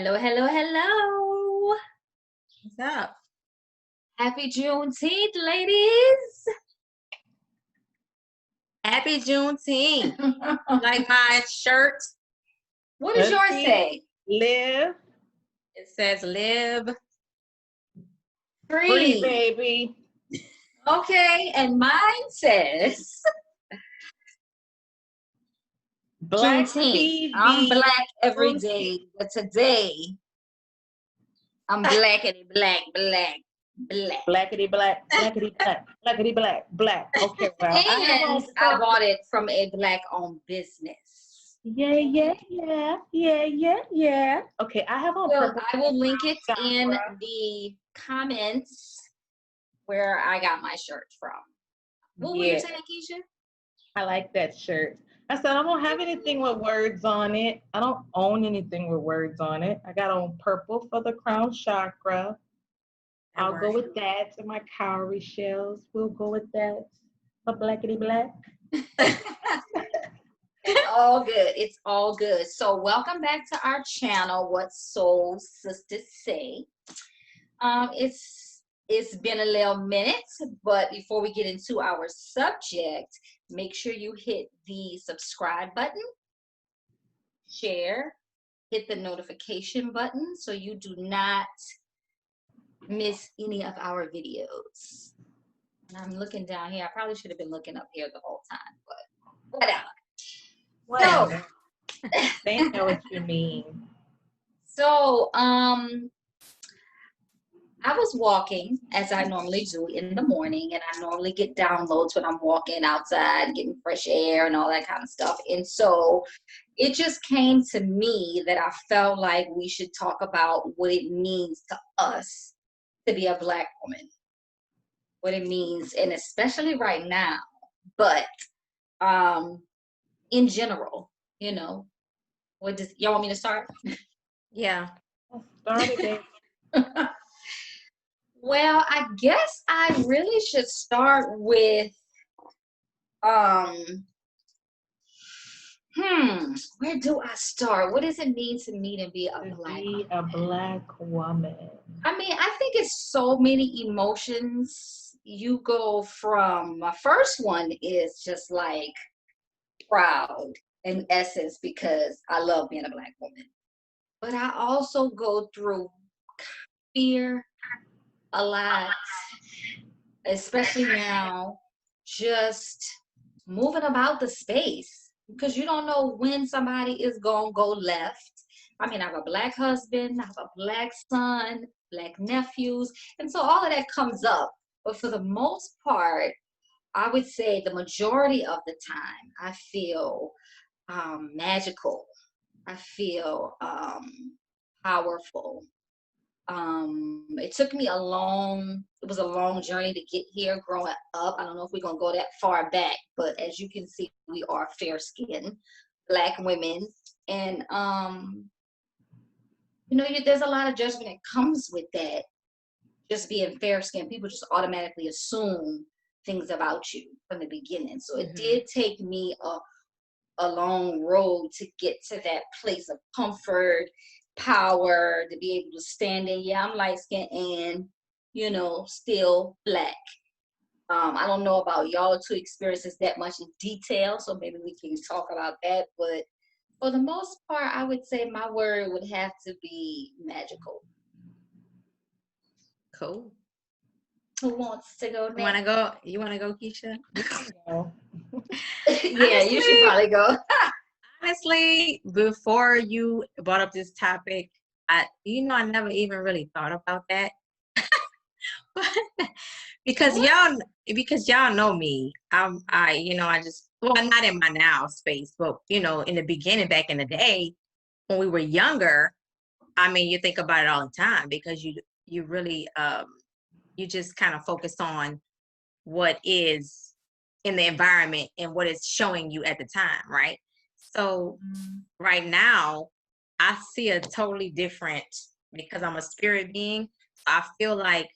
Hello, hello, hello. What's up? Happy Juneteenth, ladies. Happy Juneteenth. Like my shirt. What does yours say? Live It says live free, Free. baby. Okay, and mine says Black Juneteenth. TV. I'm black every day, but today I'm blackity black, black, black. Blackity black, blackity black, blackity black, black. Okay, well, And I bought it from a black-owned business. Yeah. Okay, I have on Well, purple. I will link it in the comments where I got my shirt from. What were you saying, Keisha? I like that shirt. I said I don't have anything with words on it. I don't own anything with words on it. I got on purple for the crown chakra. I'll go with that. And my cowrie shells. We'll go with that. A blackity black. It's all good. It's all good. So welcome back to our channel, What Soul Sisters Say. It's been a little minute, but before we get into our subject, make sure you hit the subscribe button, share, hit the notification button so you do not miss any of our videos. And I'm looking down here. I probably should have been looking up here the whole time, but whatever. They know what you mean. So, I was walking as I normally do in the morning, and I normally get downloads when I'm walking outside, getting fresh air and all that kind of stuff. And so it just came to me that I felt like we should talk about what it means to us to be a Black woman, what it means, and especially right now, but in general, you know. What does y'all want me to start? Yeah. Started it. Well, I guess I really should start with where do I start? What does it mean to me to be a Black woman? A Black woman. I mean, I think it's so many emotions. You go from, my first one is just like proud in essence because I love being a Black woman. But I also go through fear a lot, especially now, just moving about the space because you don't know when somebody is gonna go left. I mean, I have a Black husband, I have a Black son, Black nephews, and so all of that comes up. But for the most part, I would say the majority of the time, I feel magical. I feel powerful. It took me it was a long journey to get here growing up. I don't know if we're gonna go that far back, but as you can see, we are fair-skinned Black women. And there's a lot of judgment that comes with that. Just being fair-skinned, people just automatically assume things about you from the beginning. So it did take me a long road to get to that place of comfort, power, to be able to stand in, I'm light-skinned and, still Black. I don't know about y'all two experiences that much in detail, so maybe we can talk about that. But for the most part, I would say my word would have to be magical. Cool. Who wants to go next? You wanna go, Keisha? No. Yeah, you should probably go. Honestly, before you brought up this topic, I never even really thought about that. because y'all know me. I just, not in my now space, but in the beginning, back in the day when we were younger, I mean, you think about it all the time because you really you just kind of focus on what is in the environment and what it's showing you at the time, right? So right now, I see a totally different, because I'm a spirit being. I feel like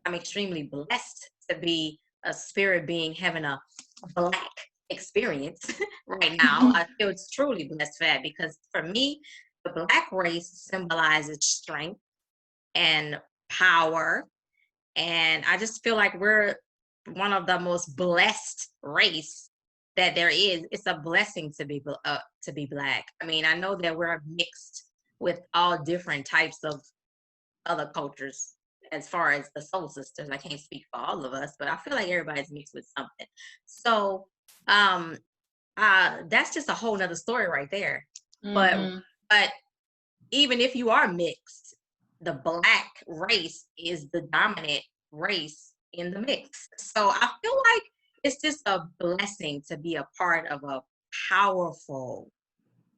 I'm extremely blessed to be a spirit being having a Black experience right now. I feel it's truly blessed for that because for me, the Black race symbolizes strength and power. And I just feel like we're one of the most blessed race that there is. It's a blessing to be Black. I mean, I know that we're mixed with all different types of other cultures as far as the soul sisters. I can't speak for all of us, but I feel like everybody's mixed with something. So that's just a whole nother story right there. Mm-hmm. But even if you are mixed, the Black race is the dominant race in the mix. So I feel like it's just a blessing to be a part of a powerful,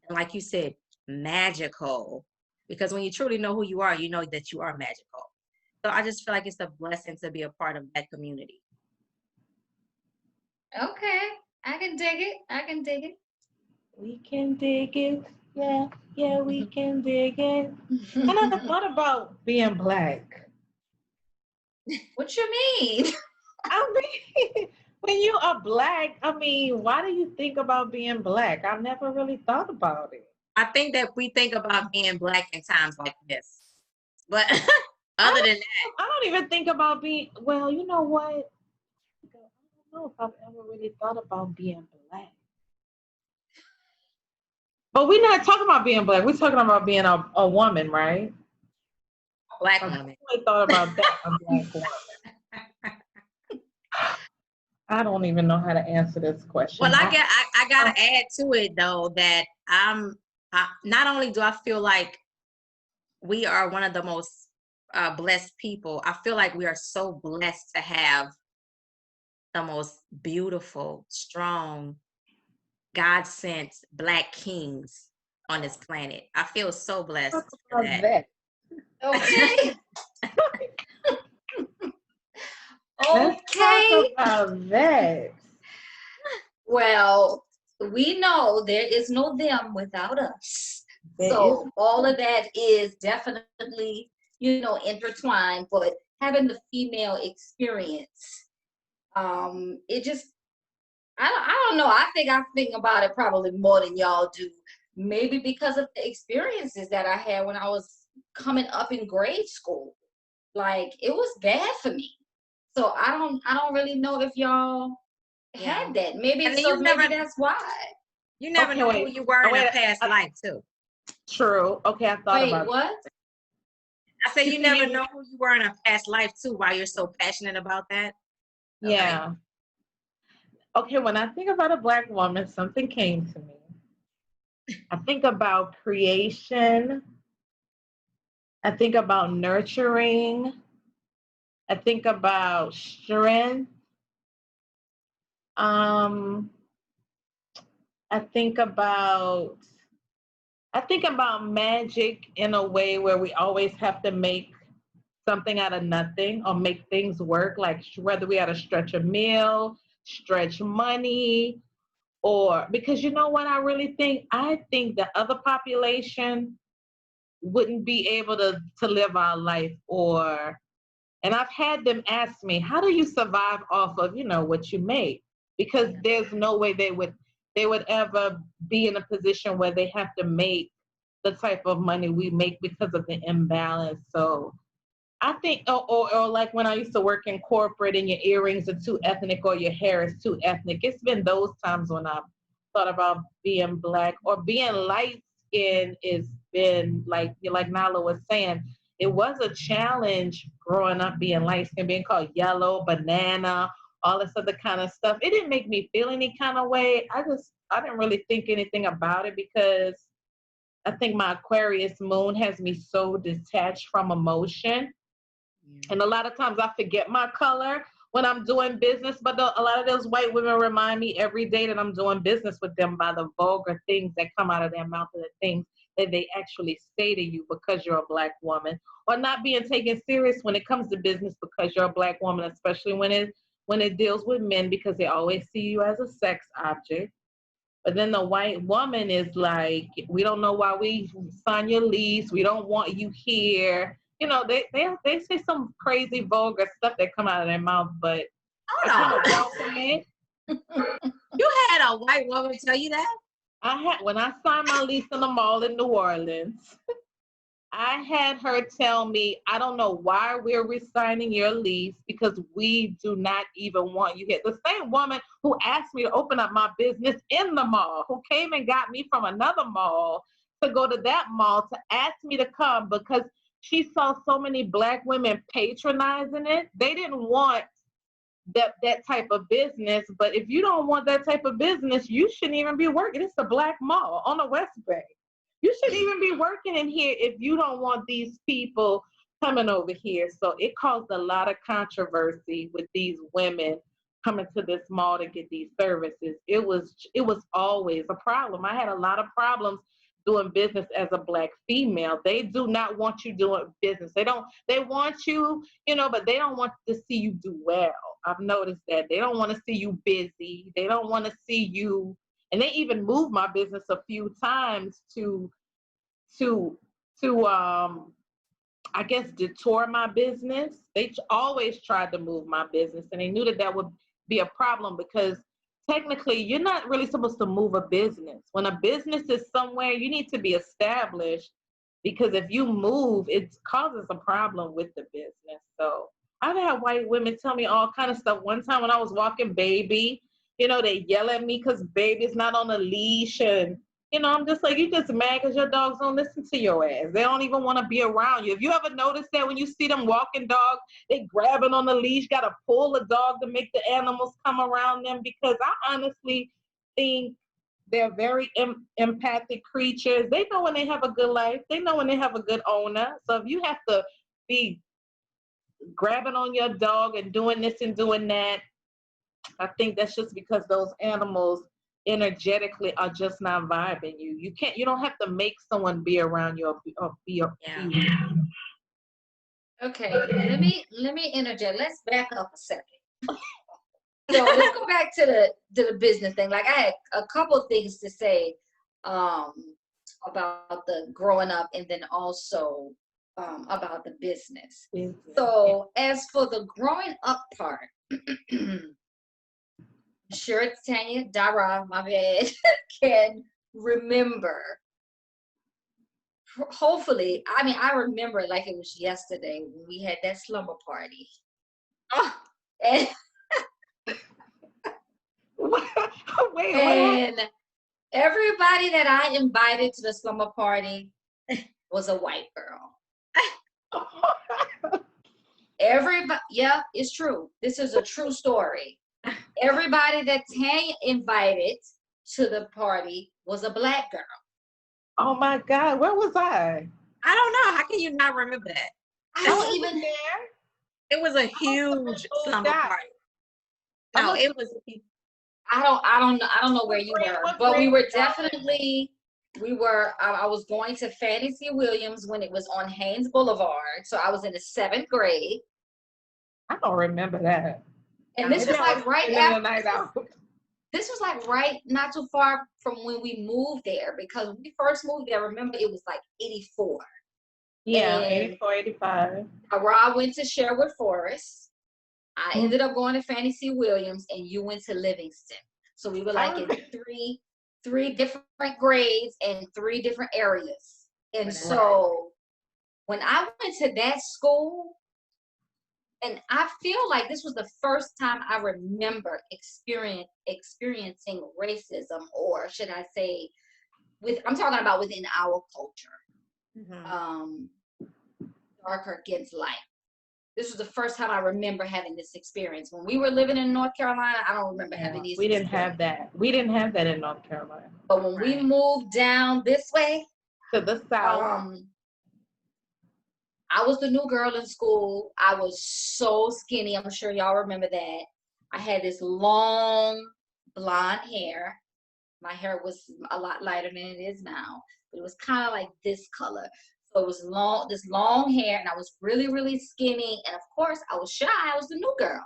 and like you said, magical, because when you truly know who you are, you know that you are magical. So I just feel like it's a blessing to be a part of that community. Okay, I can dig it. I can dig it. We can dig it. Yeah, we can dig it. I never thought about being Black. What you mean? I mean, when you are Black, I mean, why do you think about being Black? I've never really thought about it. I think that we think about being Black in times like this. But other than that, I don't even think about being, well, you know what? I don't know if I've ever really thought about being Black. But we're not talking about being Black. We're talking about being a woman, right? Black I woman. really thought about that, a Black woman. I don't even know how to answer this question. Well, I gotta add to it though that not only do I feel like we are one of the most blessed people, I feel like we are so blessed to have the most beautiful, strong, God-sent Black kings on this planet. I feel so blessed for that. Okay. Let's Okay. talk about that. Well, we know there is no them without us. So all of that is definitely, intertwined, but having the female experience, it just, I don't know. I think about it probably more than y'all do. Maybe because of the experiences that I had when I was coming up in grade school. Like, it was bad for me. So I don't really know if y'all had that. Maybe that's why. You never know who you were in a past life too. True. Okay, I thought about what? I said you never know who you were in a past life too, why you're so passionate about that. Okay. Yeah. Okay, when I think about a Black woman, something came to me. I think about creation. I think about nurturing. I think about strength. I think about magic in a way where we always have to make something out of nothing or make things work, like whether we had to stretch a meal, stretch money, or because you know what I really think? I think the other population wouldn't be able to live our life, and I've had them ask me, how do you survive off of, what you make? Because there's no way they would ever be in a position where they have to make the type of money we make because of the imbalance. So I think, or like when I used to work in corporate and your earrings are too ethnic or your hair is too ethnic. It's been those times when I've thought about being Black or being light skinned. Is been like Nalo was saying, it was a challenge growing up being light skinned, being called yellow, banana, all this other kind of stuff. It didn't make me feel any kind of way. I didn't really think anything about it because I think my Aquarius moon has me so detached from emotion. And a lot of times I forget my color when I'm doing business, but a lot of those white women remind me every day that I'm doing business with them by the vulgar things that come out of their mouth and the things that they actually say to you because you're a Black woman, or not being taken serious when it comes to business because you're a Black woman, especially when it deals with men, because they always see you as a sex object. But then the white woman is like, we don't know why we sign your lease. We don't want you here. They say some crazy vulgar stuff that come out of their mouth, but I kind of welcome it. You had a white woman tell you that? When I signed my lease in the mall in New Orleans, I had her tell me, I don't know why we're resigning your lease because we do not even want you here. The same woman who asked me to open up my business in the mall, who came and got me from another mall to go to that mall to ask me to come because she saw so many Black women patronizing it. They didn't want that type of business. But if you don't want that type of business, you shouldn't even be working. It's a Black mall on the West Bay. You shouldn't even be working in here if you don't want these people coming over here. So it caused a lot of controversy with these women coming to this mall to get these services. It was always a problem. I had a lot of problems doing business as a Black female. They do not want you doing business. They want you, but they don't want to see you do well. I've noticed that. They don't want to see you busy. They don't want to see you, and they even moved my business a few times to I guess detour my business. They always tried to move my business, and they knew that would be a problem because technically you're not really supposed to move a business. When a business is somewhere, you need to be established, because if you move, it causes a problem with the business. So I've had white women tell me all kind of stuff. One time when I was walking Baby, they yell at me because Baby's not on a leash, and I'm just like, you just mad because your dogs don't listen to your ass. They don't even want to be around you. Have you ever noticed that when you see them walking dogs, they grabbing on the leash, got to pull the dog to make the animals come around them? Because I honestly think they're very empathic creatures. They know when they have a good life. They know when they have a good owner. So if you have to be grabbing on your dog and doing this and doing that, I think that's just because those animals energetically are just not vibing you. You don't have to make someone be around you or be Okay, let me interject. Let's back up a second. So let's go back to the business thing. Like, I had a couple of things to say about the growing up, and then also about the business. So as for the growing up part, sure Tanya, Dara, my bad, can remember. Hopefully, I remember it like it was yesterday when we had that slumber party. Oh. And and everybody that I invited to the slumber party was a white girl. Everybody, yeah, it's true. This is a true story. Everybody that Tanya invited to the party was a Black girl. Oh my God, where was I? I don't know. How can you not remember that? I don't even there. It was a huge slumber party. No, it was. I don't know where you were, but we were definitely. I was going to Fantasy Williams when it was on Haynes Boulevard, so I was in the 7th grade. I don't remember that. And this was like right after. This was like right not too far from when we moved there, because when we first moved there, remember, it was like 84. Yeah, and 84, 85. Rob went to Sherwood Forest. I ended up going to Fantasy Williams, and you went to Livingston. So we were like in three different grades and 3 different areas. And so when I went to that school, and I feel like this was the first time I remember experiencing racism, or should I say, I'm talking about within our culture, darker against light. This was the first time I remember having this experience. When we were living in North Carolina, I don't remember having these. We didn't have that. We didn't have that in North Carolina. But when we moved down this way to the south, I was the new girl in school. I was so skinny. I'm sure y'all remember that. I had this long blonde hair. My hair was a lot lighter than it is now. But it was kind of like this color. So it was this long hair, and I was really, really skinny. And of course, I was shy. I was the new girl.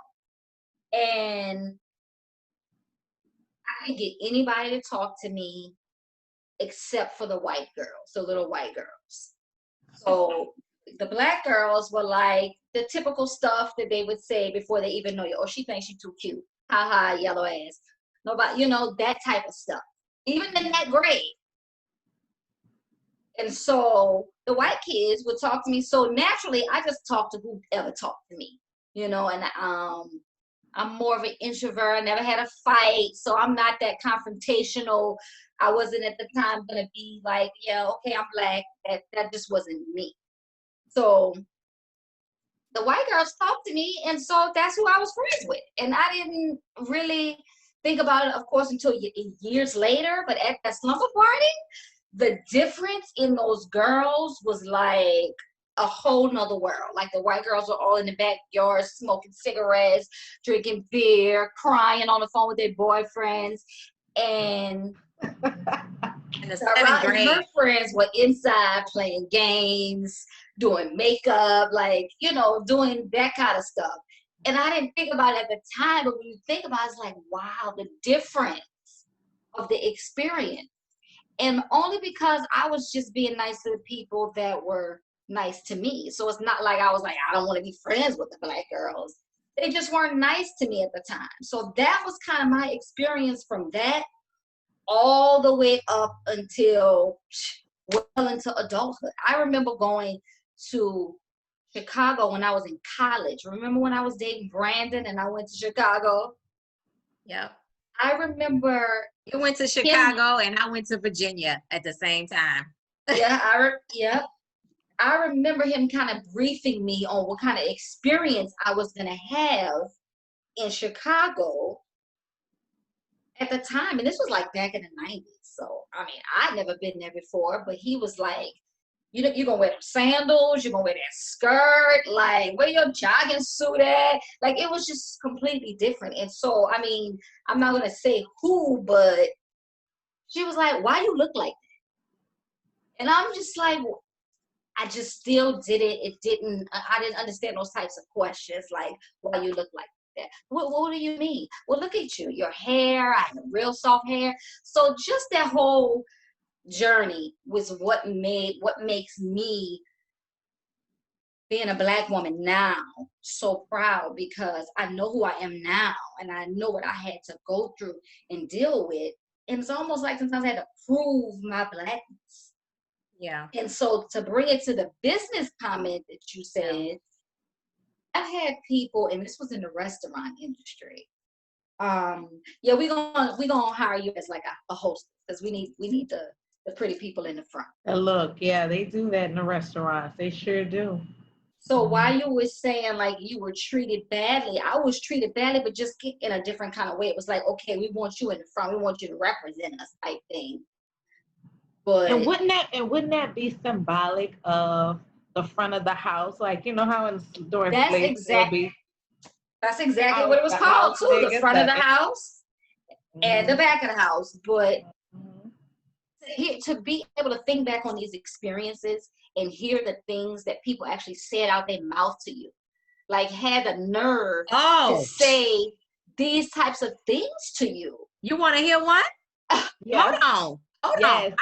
And I didn't get anybody to talk to me except for the white girls, the little white girls. So the Black girls were like the typical stuff that they would say before they even know you. Oh, she thinks she's too cute. Ha ha, yellow ass. Nobody, that type of stuff. even in that grade. And so the white kids would talk to me. So naturally, I just talked to whoever talked to me, you know, and I'm more of an introvert. I never had a fight. So I'm not that confrontational. I wasn't at the time going to be like, yeah, okay, I'm black. That just wasn't me. So the white girls talked to me. And so that's who I was friends with. And I didn't really think about it, of course, until years later. But at that slumber party, the difference in those girls was like a whole nother world. Like the white girls were all in the backyard smoking cigarettes, drinking beer, crying on the phone with their boyfriends. And in the seventh grade, her friends were inside playing games, doing makeup, like, you know, doing that kind of stuff. And I didn't think about it at the time, but when you think about it, it's like, wow, the difference of the experience. And only because I was just being nice to the people that were nice to me. So it's not like I was like, I don't want to be friends with the black girls. They just weren't nice to me at the time. So that was kind of my experience from that all the way up until well into adulthood. I remember going to Chicago when I was in college. Remember when I was dating Brandon and I went to Chicago? Yep. I remember you went to Chicago and I went to Virginia at the same time. Yeah, I remember him kind of briefing me on what kind of experience I was going to have in Chicago at the time. And this was like back in the 90s. So, I mean, I'd never been there before, but he was like, you're going to wear them sandals, you're going to wear that skirt, like, where your jogging suit at? Like, it was just completely different. And so, I mean, I'm not going to say who, but she was like, why you look like that? And I'm just like, I just still I didn't understand those types of questions, like, why you look like that? What do you mean? Well, look at you, your hair, I have real soft hair. So just that whole journey was what makes me, being a black woman now, so proud, because I know who I am now and I know what I had to go through and deal with. And it's almost like sometimes I had to prove my blackness. Yeah. And so to bring it to the business comment that you said, I've had people, and this was in the restaurant industry. Yeah, we're gonna hire you as like a hostess, because we need the pretty people in the front. Look, yeah, they do that in the restaurants. They sure do. So while you were saying like you were treated badly, I was treated badly, but just in a different kind of way. It was like, okay, we want you in the front. We want you to represent us type thing. But and wouldn't that be symbolic of the front of the house? Like, you know how during slavery that's exactly what it was called too. The front of the house and the back of the house. But to be able to think back on these experiences and hear the things that people actually said out their mouth to you, like had the nerve to say these types of things to you. You want to hear one? Yeah. Hold on.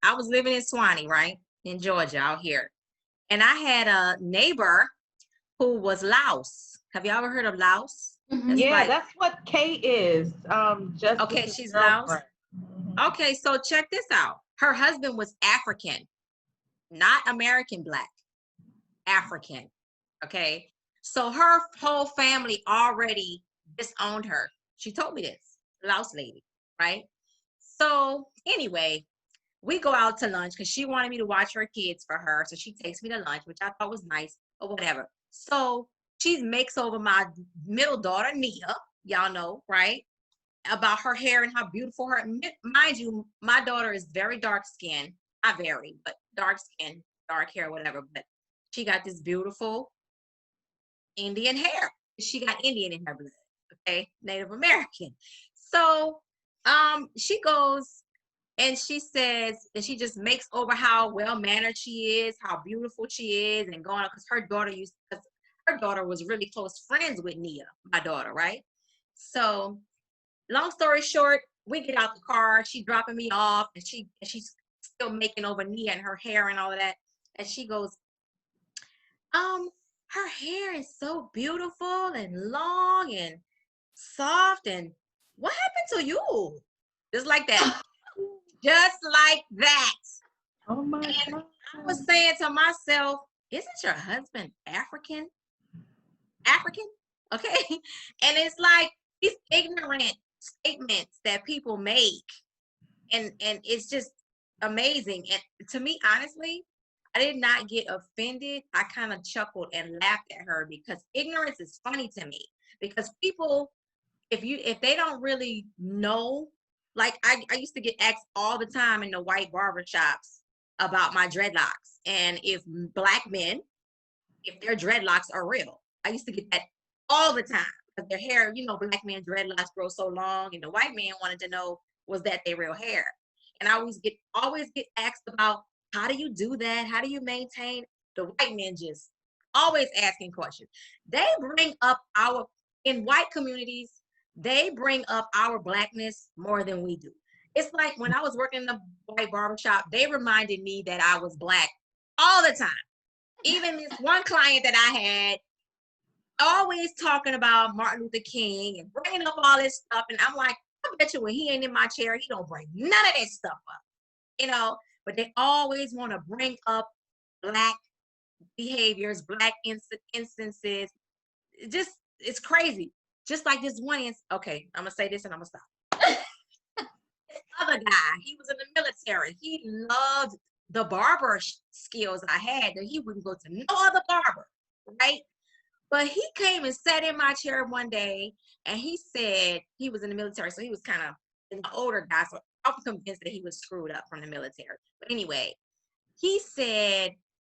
I was living in Swanee, right? In Georgia, out here. And I had a neighbor who was Laos. Have you ever heard of Laos? Mm-hmm. Yeah, that's what Kay is. Okay, she's Laos. Okay, so check this out. Her husband was African, not American black, African. Okay, so her whole family already disowned her. She told me this, Laos lady, right? So anyway, we go out to lunch because she wanted me to watch her kids for her. So she takes me to lunch, which I thought was nice or whatever. So she makes over my middle daughter, Nia, y'all know, right? About her hair and how beautiful her, mind you, my daughter is very dark skinned, not very, but dark skin, dark hair, whatever. But she got this beautiful Indian hair. She got Indian in her blood, okay, Native American. So she goes and she says, and she just makes over how well-mannered she is, how beautiful she is, and going on, because her daughter was really close friends with Nia, my daughter, right? So long story short, we get out the car, she dropping me off, and she's still making over Nia and her hair and all of that. And she goes, her hair is so beautiful and long and soft, and what happened to you? Just like that. Just like that. Oh my And God. I was saying to myself, isn't your husband African? African? Okay. And it's like these ignorant statements that people make. And it's just amazing. And to me, honestly, I did not get offended. I kind of chuckled and laughed at her because ignorance is funny to me. Because people, if they don't really know, like I used to get asked all the time in the white barber shops about my dreadlocks. And if black men, if their dreadlocks are real. I used to get that all the time. Because their hair, black men dreadlocks grow so long, and the white man wanted to know, was that their real hair? And I always get asked about, how do you do that? How do you maintain? The white men just always asking questions. They bring up in white communities, they bring up our blackness more than we do. It's like when I was working in the white barbershop, they reminded me that I was black all the time. Even this one client that I had, always talking about Martin Luther King and bringing up all this stuff. And I'm like, I bet you when he ain't in my chair, he don't bring none of that stuff up, but they always want to bring up black behaviors, black instances. It's crazy. Just like this one okay, I'm gonna say this and I'm gonna stop. This other guy, he was in the military. He loved the barber skills I had, that he wouldn't go to no other barber, right? But he came and sat in my chair one day, and he said, he was in the military, so he was kind of an older guy, so I'm convinced that he was screwed up from the military. But anyway, he said,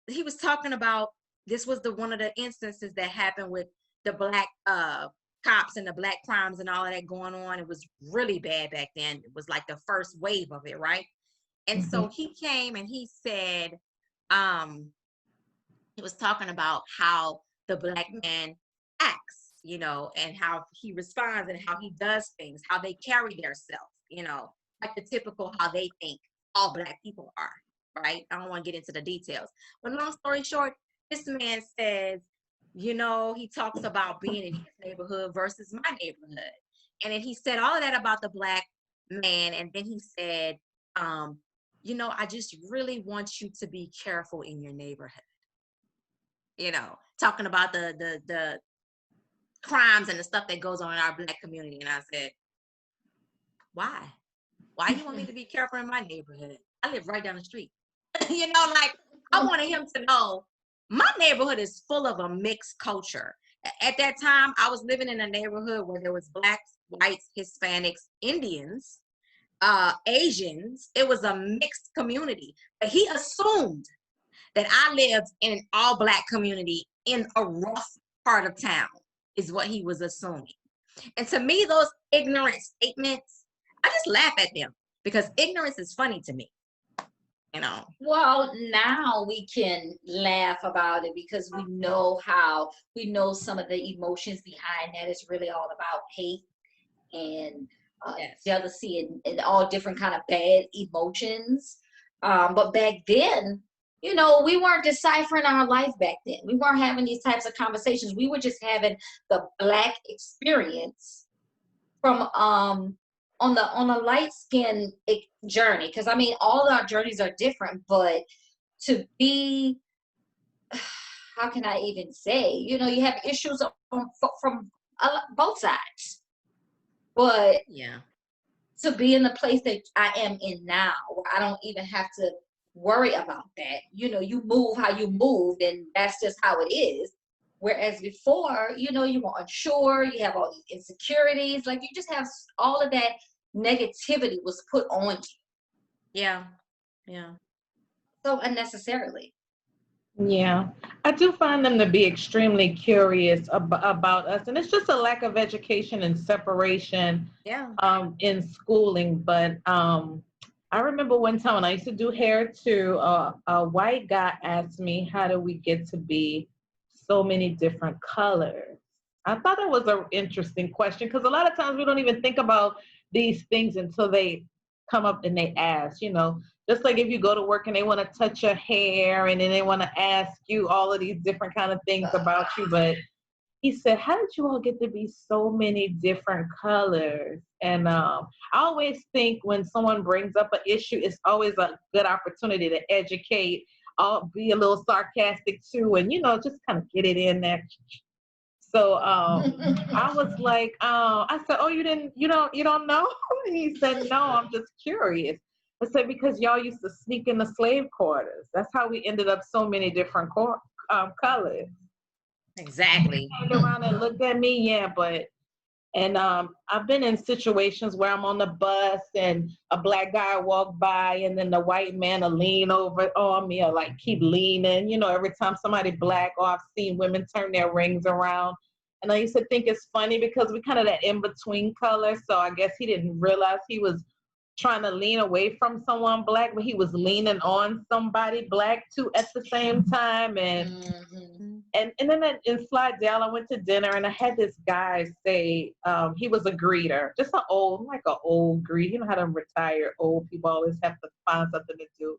he was talking about, this was one of the instances that happened with the black cops and the black crimes and all of that going on. It was really bad back then. It was like the first wave of it, right? And so he came and he said, he was talking about how the black man acts, and how he responds and how he does things, how they carry themselves, like the typical how they think all black people are, right? I don't want to get into the details. But long story short, this man says, he talks about being in his neighborhood versus my neighborhood. And then he said all of that about the black man. And then he said, I just really want you to be careful in your neighborhood. Talking about the crimes and the stuff that goes on in our black community. And I said, why? Why do you want me to be careful in my neighborhood? I live right down the street. Like I wanted him to know my neighborhood is full of a mixed culture. At that time, I was living in a neighborhood where there was blacks, whites, Hispanics, Indians, Asians. It was a mixed community. But he assumed that I lived in an all black community in a rough part of town, is what he was assuming. And to me, those ignorant statements, I just laugh at them because ignorance is funny to me. Well, now we can laugh about it because we know some of the emotions behind that is really all about hate and jealousy and all different kind of bad emotions. But back then, we weren't deciphering our life back then. We weren't having these types of conversations. We were just having the black experience from on a light skin journey. Because I mean, all our journeys are different, but to be, how can I even say, you have issues from both sides. But to be in the place that I am in now, where I don't even have to worry about that. You move how you move, and that's just how it is. Whereas before, you were unsure, you have all these insecurities, like you just have all of that negativity was put on you. Yeah. So unnecessarily. Yeah, I do find them to be extremely curious about us, and it's just a lack of education and separation in schooling. But I remember one time when I used to do hair too, a white guy asked me, how do we get to be so many different colors? I thought that was an interesting question because a lot of times we don't even think about these things until they come up and they ask, just like if you go to work and they want to touch your hair and then they want to ask you all of these different kind of things about you. But he said, how did you all get to be so many different colors? And I always think when someone brings up an issue, it's always a good opportunity to educate. I'll be a little sarcastic too, and just kind of get it in there. So I was like, I said, "Oh, you don't know?" And he said, "No, I'm just curious." I said, "Because y'all used to sneak in the slave quarters. That's how we ended up so many different colors." Exactly. He turned around and looked at me, yeah, but. And I've been in situations where I'm on the bus and a black guy walk by and then the white man will lean over on me or like keep leaning. Every time somebody black, or I've seen women turn their rings around. And I used to think it's funny because we kind of that in-between color. So I guess he didn't realize he was trying to lean away from someone black, but he was leaning on somebody black too at the same time. And then in Slidell, I went to dinner and I had this guy say he was a greeter, just an old greet. You know how them retired old people always have to find something to do.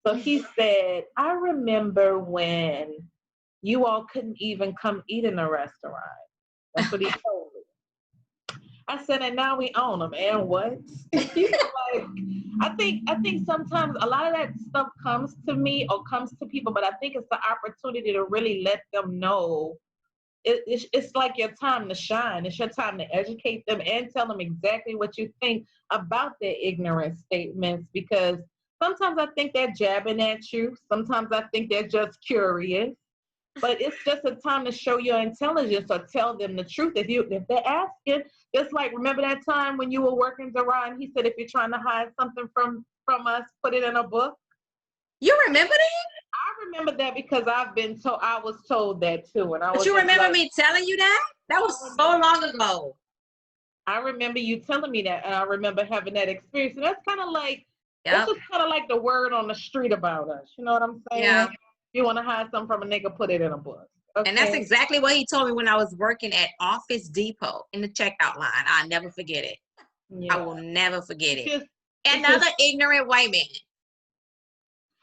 So he said, "I remember when you all couldn't even come eat in a restaurant." That's what he told me. I said, "And now we own them." And what? Like, I think sometimes a lot of that stuff comes to me or comes to people, but I think it's the opportunity to really let them know it's like your time to shine. It's your time to educate them and tell them exactly what you think about their ignorant statements, because sometimes I think they're jabbing at you. Sometimes I think they're just curious. But it's just a time to show your intelligence or tell them the truth. If they're asking, just like remember that time when you were working Duran, he said if you're trying to hide something from us, put it in a book. You remember that? I remember that because I was told that too. But you remember me telling you that? That was so long ago. I remember you telling me that, and I remember having that experience. And that's kind of like that's just kind of like the word on the street about us. You know what I'm saying? Yeah. If you want to hide something from a nigga, put it in a book. Okay? And that's exactly what he told me when I was working at Office Depot in the checkout line. I'll never forget it. Yeah. I will never forget it. Another ignorant white man.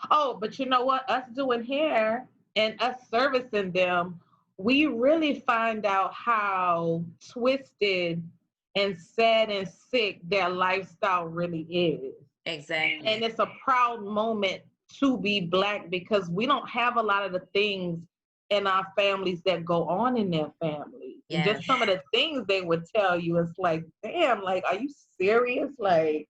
Oh, but you know what? Us doing hair and us servicing them, we really find out how twisted and sad and sick their lifestyle really is. Exactly. And it's a proud moment to be Black because we don't have a lot of the things in our families that go on in their families. Yes. And just some of the things they would tell you, it's like, damn, like, are you serious? Like,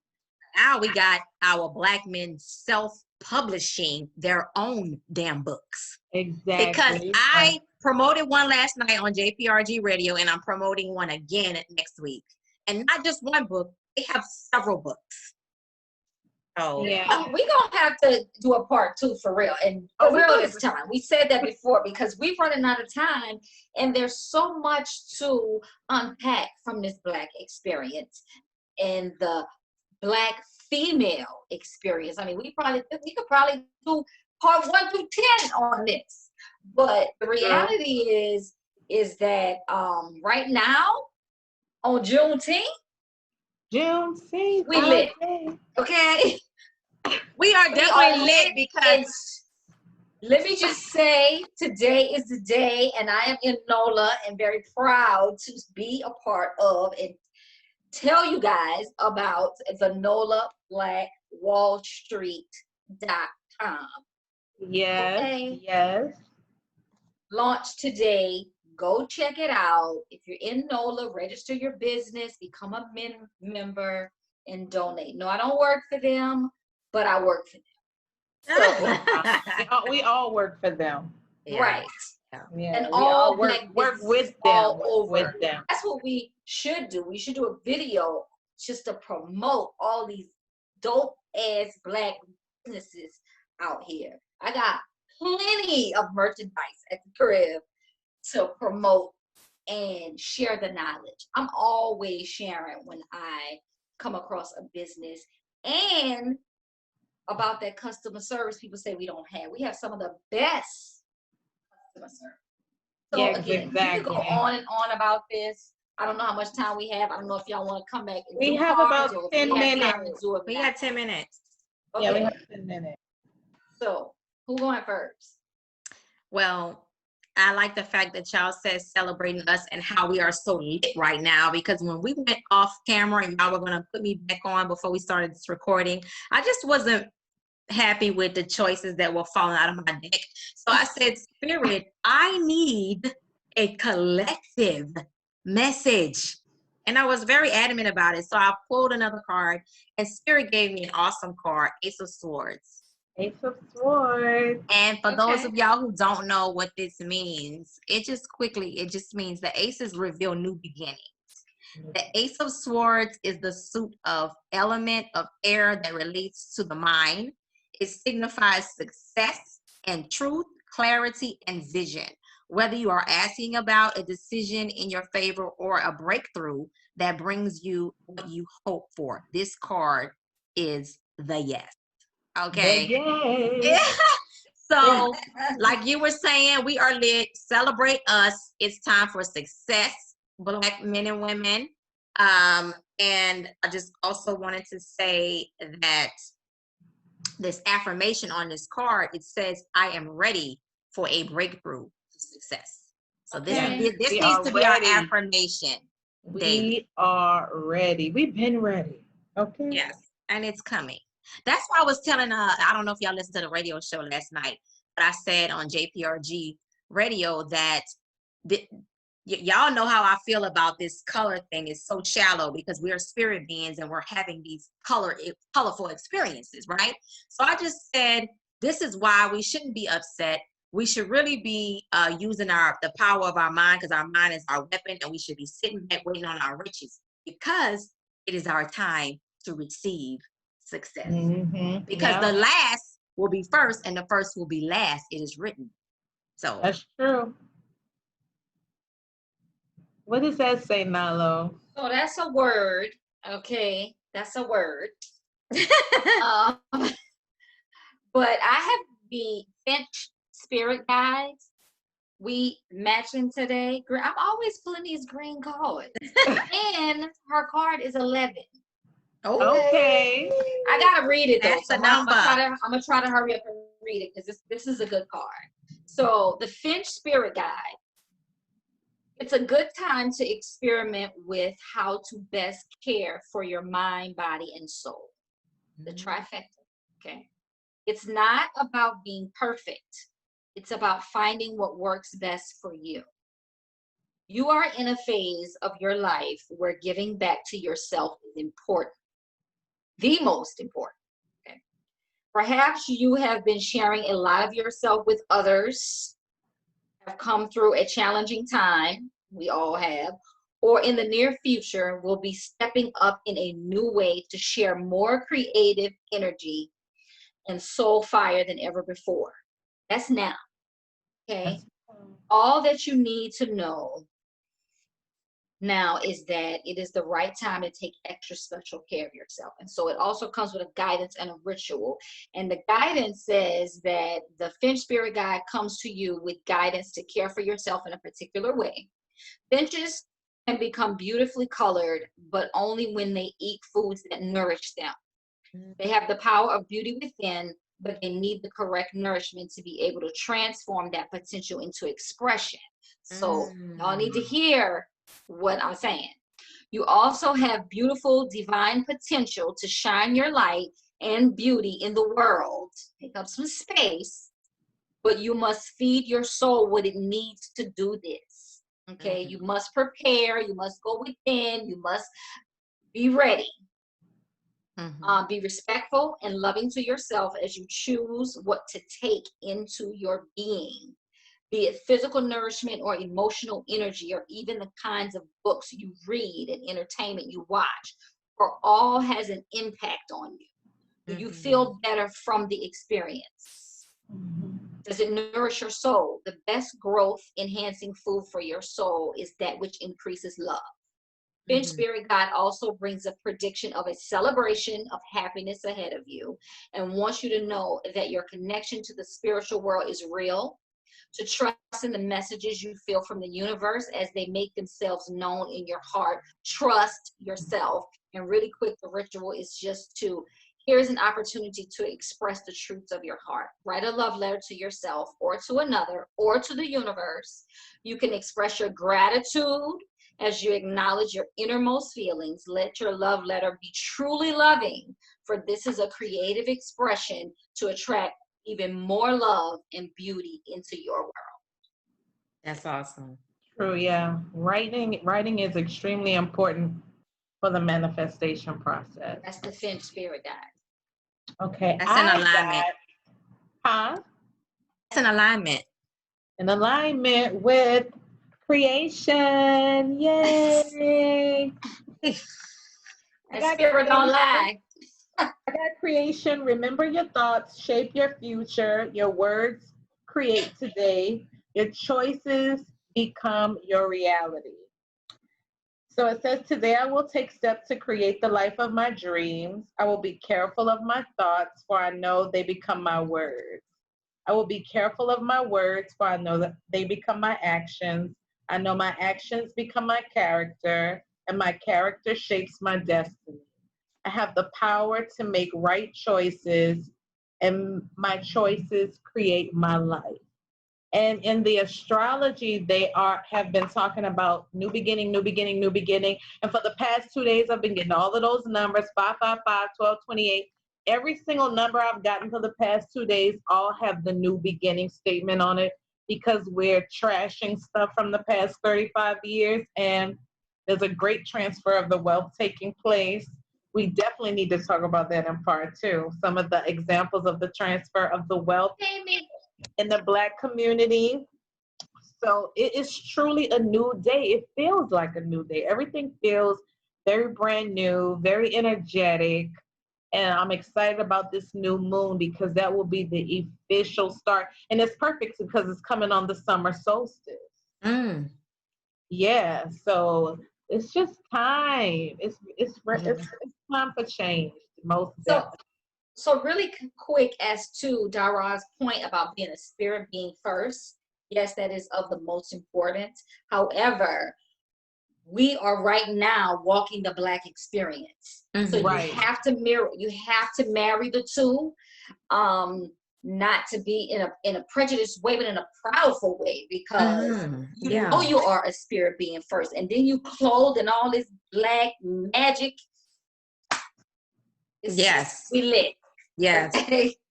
now we got our Black men self-publishing their own damn books. Exactly. Because I promoted one last night on JPRG Radio, and I'm promoting one again next week. And not just one book, they have several books. Oh yeah, we're gonna have to do a part 2 for real, and for real this time. We said that before because we're running out of time, and there's so much to unpack from this Black experience and the Black female experience. I mean, we could probably do part 1 through 10 on this, but the reality is that right now on Juneteenth. We lit. Okay. We are definitely lit because let me just say today is the day, and I am in NOLA and very proud to be a part of and tell you guys about the NOLA Black Wall Street.com. Yes. Okay. Yes. Launched today. Go check it out. If you're in NOLA, register your business, become a member, and donate. No, I don't work for them, but I work for them. So we all work for them. Yeah. Right. Yeah. And all work with them. All over. With them. That's what we should do. We should do a video just to promote all these dope ass Black businesses out here. I got plenty of merchandise at the crib to promote and share the knowledge. I'm always sharing when I come across a business and about that customer service people say we don't have. We have some of the best customer service. So yes, again, exactly. You can go on and on about this. I don't know how much time we have. I don't know if y'all want to come back and we have about 10 minutes. We got 10 minutes. Okay. Yeah, we have 10 minutes. So who going first? Well, I like the fact that y'all said celebrating us and how we are so lit right now, because when we went off camera and y'all were going to put me back on before we started this recording, I just wasn't happy with the choices that were falling out of my deck. So I said, Spirit, I need a collective message. And I was very adamant about it. So I pulled another card, and Spirit gave me an awesome card, Ace of Swords. Ace of Swords. And for those of y'all who don't know what this means, it just means the aces reveal new beginnings. The Ace of Swords is the suit of element of air that relates to the mind. It signifies success and truth, clarity, and vision. Whether you are asking about a decision in your favor or a breakthrough that brings you what you hope for, this card is the yes. Okay. Yes. So, like you were saying, we are lit. Celebrate us. It's time for success, Black men and women. And I just also wanted to say that this affirmation on this card, it says, I am ready for a breakthrough to success. So this needs to be our affirmation. We are ready. We've been ready. Okay. Yes, and it's coming. That's why I was telling, I don't know if y'all listened to the radio show last night, but I said on JPRG radio that y'all know how I feel about this color thing. It's so shallow because we are spirit beings and we're having these colorful experiences, right? So I just said, this is why we shouldn't be upset. We should really be using the power of our mind, because our mind is our weapon, and we should be sitting back waiting on our riches, because it is our time to receive success. Because the last will be first and the first will be last. It is written. So that's true. What does that say, Nalo? So that's a word. Okay, that's a word. But I have the Finch spirit guides. We matching today. I'm always pulling these green cards. And her card is 11. Okay. I gotta read it though. That's so the number. I'm gonna try to hurry up and read it, because this is a good card. So the Finch spirit guide. It's a good time to experiment with how to best care for your mind, body, and soul. The trifecta. Okay. It's not about being perfect. It's about finding what works best for you. You are in a phase of your life where giving back to yourself is important. The most important. Okay. Perhaps you have been sharing a lot of yourself with others, have come through a challenging time. We all have. Or in the near future, will be stepping up in a new way to share more creative energy and soul fire than ever before. That's now. Okay. All that you need to know now is that it is the right time to take extra special care of yourself. And so it also comes with a guidance and a ritual. And the guidance says that the Finch spirit guide comes to you with guidance to care for yourself in a particular way. Finches can become beautifully colored, but only when they eat foods that nourish them. They have the power of beauty within, but they need the correct nourishment to be able to transform that potential into expression. So y'all need to hear what I'm saying. You also have beautiful divine potential to shine your light and beauty in the world. Take up some space, but you must feed your soul what it needs to do this. Okay, you must prepare, you must go within, you must be ready. Be respectful and loving to yourself as you choose what to take into your being, be it physical nourishment or emotional energy, or even the kinds of books you read and entertainment you watch, for all has an impact on you. Do you feel better from the experience? Does it nourish your soul? The best growth enhancing food for your soul is that which increases love. Finch spirit guide also brings a prediction of a celebration of happiness ahead of you, and wants you to know that your connection to the spiritual world is real, to trust in the messages you feel from the universe as they make themselves known in your heart. Trust yourself. And really quick, the ritual is just to Here's an opportunity to express the truths of your heart. Write a love letter to yourself or to another or to the universe. You can express your gratitude as you acknowledge your innermost feelings. Let your love letter be truly loving, for this is a creative expression to attract even more love and beauty into your world. That's awesome. True, yeah. Writing is extremely important for the manifestation process. That's the Finch spirit guide. Okay. That's an alignment. That's an alignment. In alignment with creation. Yay. And spirit don't lie. I got creation. Remember your thoughts, shape your future. Your words create today. Your choices become your reality. So it says, today I will take steps to create the life of my dreams. I will be careful of my thoughts, for I know they become my words. I will be careful of my words, for I know that they become my actions. I know my actions become my character, and my character shapes my destiny. I have the power to make right choices, and my choices create my life. And in the astrology, they have been talking about new beginning, new beginning, new beginning. And for the past 2 days, I've been getting all of those numbers, 555, 1228. Every single number I've gotten for the past 2 days all have the new beginning statement on it, because we're trashing stuff from the past 35 years. And there's a great transfer of the wealth taking place. We definitely need to talk about that in part 2. Some of the examples of the transfer of the wealth in the Black community. So it is truly a new day. It feels like a new day. Everything feels very brand new, very energetic. And I'm excited about this new moon, because that will be the official start. And it's perfect because it's coming on the summer solstice. Yeah, so it's just time. It's time for change. Most definitely. So really quick as to Dara's point about being a spirit being first, yes, that is of the most importance. However, we are right now walking the Black experience. So you have to marry the two, not to be in a prejudiced way, but in a proudful way, because you know you are a spirit being first, and then you clothed in all this Black magic. We lit. Yes.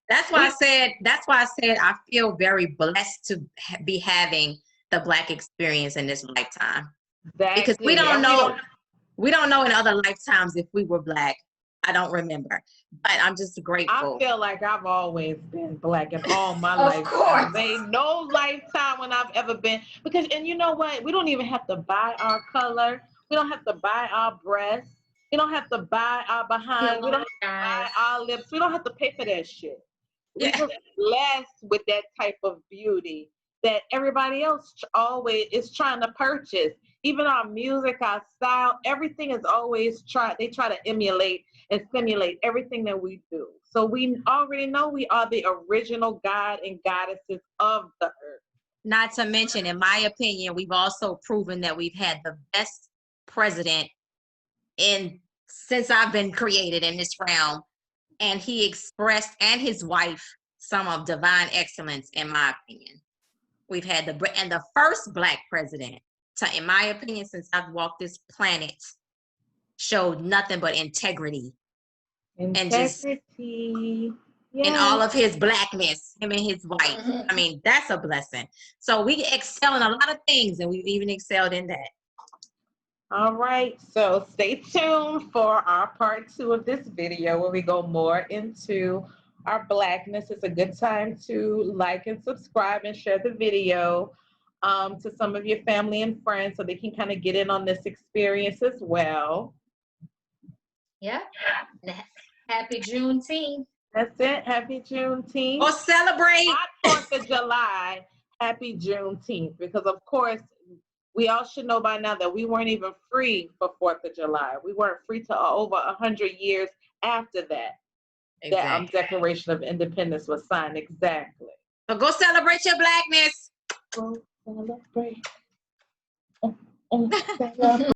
That's why I said I feel very blessed to be having the Black experience in this lifetime. Exactly. Because we don't know in other lifetimes if we were Black. I don't remember, but I'm just grateful. I feel like I've always been Black in all my life. Of course. There ain't no lifetime when I've ever been, because, and you know what? We don't even have to buy our color. We don't have to buy our breasts. We don't have to buy our behind. We don't have to buy our lips. We don't have to pay for that shit. We're just blessed with that type of beauty that everybody else always is trying to purchase. Even our music, our style, everything is always they try to emulate and simulate everything that we do. So we already know we are the original God and goddesses of the earth. Not to mention, in my opinion, we've also proven that we've had the best president since I've been created in this realm. And he expressed, and his wife, some of divine excellence, in my opinion. We've had the first Black president, in my opinion, since I've walked this planet, showed nothing but integrity. And just in all of his Blackness, him and his wife. I mean, that's a blessing. So we excel in a lot of things, and we've even excelled in that. All right, so stay tuned for our part 2 of this video, where we go more into our Blackness. It's a good time to like and subscribe and share the video to some of your family and friends, so they can kind of get in on this experience as well. Yeah. Happy Juneteenth. That's it. Happy Juneteenth. Or celebrate. Not 4th of July. Happy Juneteenth. Because, of course, we all should know by now that we weren't even free for 4th of July. We weren't free till over 100 years after that. Exactly. That Declaration of Independence was signed. Exactly. So go celebrate your Blackness. Go celebrate. Celebrate.